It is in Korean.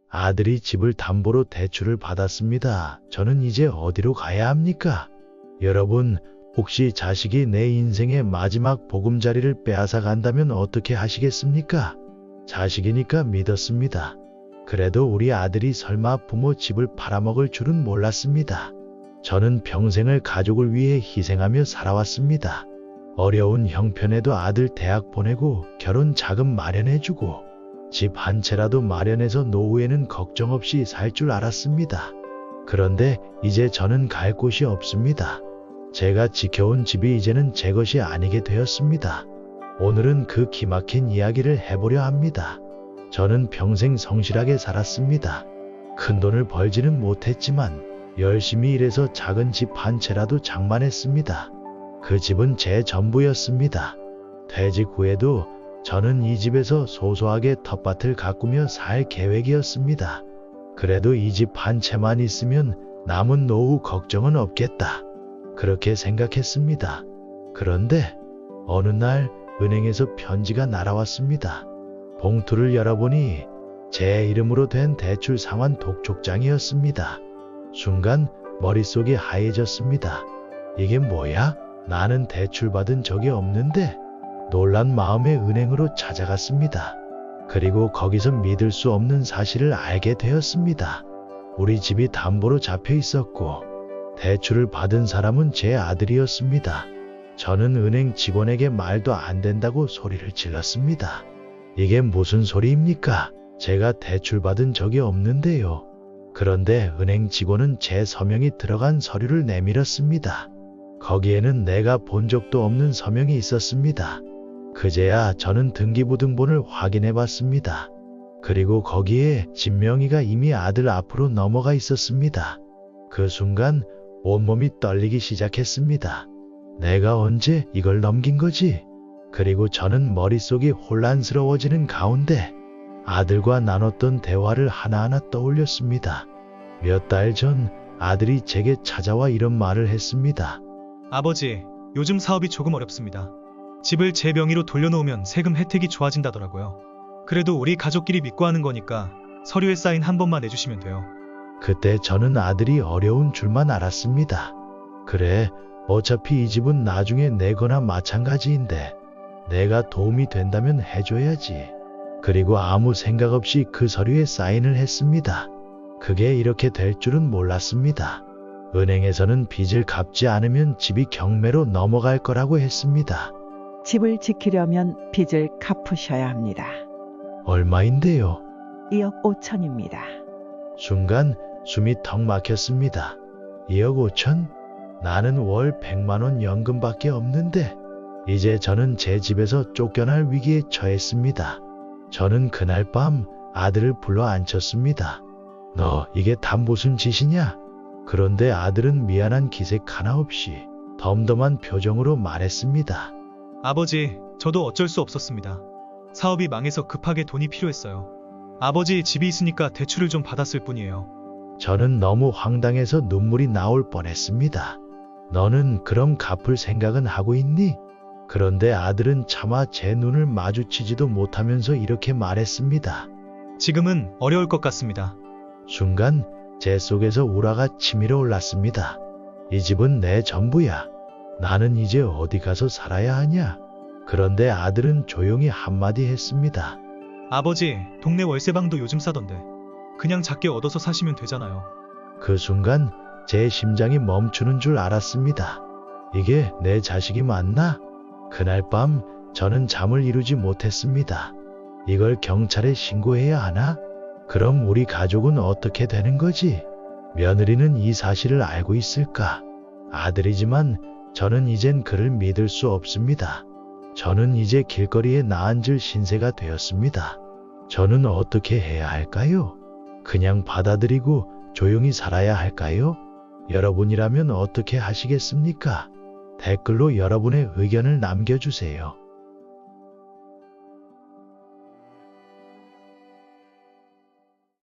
아들이 집을 담보로 대출을 받았습니다. 저는 이제 어디로 가야 합니까? 여러분, 혹시 자식이 내 인생의 마지막 보금자리를 빼앗아 간다면 어떻게 하시겠습니까? 자식이니까 믿었습니다. 그래도 우리 아들이 설마 부모 집을 팔아먹을 줄은 몰랐습니다. 저는 평생을 가족을 위해 희생하며 살아왔습니다. 어려운 형편에도 아들 대학 보내고 결혼 자금 마련해주고 집 한 채라도 마련해서 노후에는 걱정 없이 살 줄 알았습니다. 그런데 이제 저는 갈 곳이 없습니다. 제가 지켜온 집이 이제는 제 것이 아니게 되었습니다. 오늘은 그 기막힌 이야기를 해보려 합니다. 저는 평생 성실하게 살았습니다. 큰 돈을 벌지는 못했지만 열심히 일해서 작은 집 한 채라도 장만했습니다. 그 집은 제 전부였습니다. 퇴직 후에도 저는 이 집에서 소소하게 텃밭을 가꾸며 살 계획이었습니다. 그래도 이 집 한 채만 있으면 남은 노후 걱정은 없겠다. 그렇게 생각했습니다. 그런데 어느 날 은행에서 편지가 날아왔습니다. 봉투를 열어보니 제 이름으로 된 대출 상환 독촉장이었습니다. 순간 머릿속이 하얘졌습니다. 이게 뭐야? 나는 대출받은 적이 없는데? 놀란 마음에 은행으로 찾아갔습니다. 그리고 거기서 믿을 수 없는 사실을 알게 되었습니다. 우리 집이 담보로 잡혀 있었고 대출을 받은 사람은 제 아들이었습니다. 저는 은행 직원에게 말도 안 된다고 소리를 질렀습니다. 이게 무슨 소리입니까? 제가 대출받은 적이 없는데요. 그런데 은행 직원은 제 서명이 들어간 서류를 내밀었습니다. 거기에는 내가 본 적도 없는 서명이 있었습니다. 그제야 저는 등기부등본을 확인해 봤습니다. 그리고 거기에 집 명의가 이미 아들 앞으로 넘어가 있었습니다. 그 순간 온몸이 떨리기 시작했습니다. 내가 언제 이걸 넘긴 거지? 그리고 저는 머릿속이 혼란스러워지는 가운데 아들과 나눴던 대화를 하나하나 떠올렸습니다. 몇 달 전 아들이 제게 찾아와 이런 말을 했습니다. 아버지, 요즘 사업이 조금 어렵습니다. 집을 제 명의로 돌려놓으면 세금 혜택이 좋아진다더라고요. 그래도 우리 가족끼리 믿고 하는 거니까 서류에 사인 한 번만 해주시면 돼요. 그때 저는 아들이 어려운 줄만 알았습니다. 그래, 어차피 이 집은 나중에 내거나 마찬가지인데 내가 도움이 된다면 해줘야지. 그리고 아무 생각 없이 그 서류에 사인을 했습니다. 그게 이렇게 될 줄은 몰랐습니다. 은행에서는 빚을 갚지 않으면 집이 경매로 넘어갈 거라고 했습니다. 집을 지키려면 빚을 갚으셔야 합니다. 얼마인데요? 2억 5천입니다. 순간 숨이 턱 막혔습니다. 2억 5천? 나는 월 100만 원 연금밖에 없는데 이제 저는 제 집에서 쫓겨날 위기에 처했습니다. 저는 그날 밤 아들을 불러 앉혔습니다. 너 이게 다 무슨 짓이냐? 그런데 아들은 미안한 기색 하나 없이 덤덤한 표정으로 말했습니다. 아버지, 저도 어쩔 수 없었습니다. 사업이 망해서 급하게 돈이 필요했어요. 아버지 집이 있으니까 대출을 좀 받았을 뿐이에요. 저는 너무 황당해서 눈물이 나올 뻔했습니다. 너는 그럼 갚을 생각은 하고 있니? 그런데 아들은 차마 제 눈을 마주치지도 못하면서 이렇게 말했습니다. 지금은 어려울 것 같습니다. 순간 제 속에서 우라가 치밀어 올랐습니다. 이 집은 내 전부야. 나는 이제 어디 가서 살아야 하냐? 그런데 아들은 조용히 한마디 했습니다. 아버지, 동네 월세방도 요즘 싸던데 그냥 작게 얻어서 사시면 되잖아요. 그 순간 제 심장이 멈추는 줄 알았습니다. 이게 내 자식이 맞나? 그날 밤 저는 잠을 이루지 못했습니다. 이걸 경찰에 신고해야 하나? 그럼 우리 가족은 어떻게 되는 거지? 며느리는 이 사실을 알고 있을까? 아들이지만 저는 이젠 그를 믿을 수 없습니다. 저는 이제 길거리에 나앉을 신세가 되었습니다. 저는 어떻게 해야 할까요? 그냥 받아들이고 조용히 살아야 할까요? 여러분이라면 어떻게 하시겠습니까? 댓글로 여러분의 의견을 남겨주세요.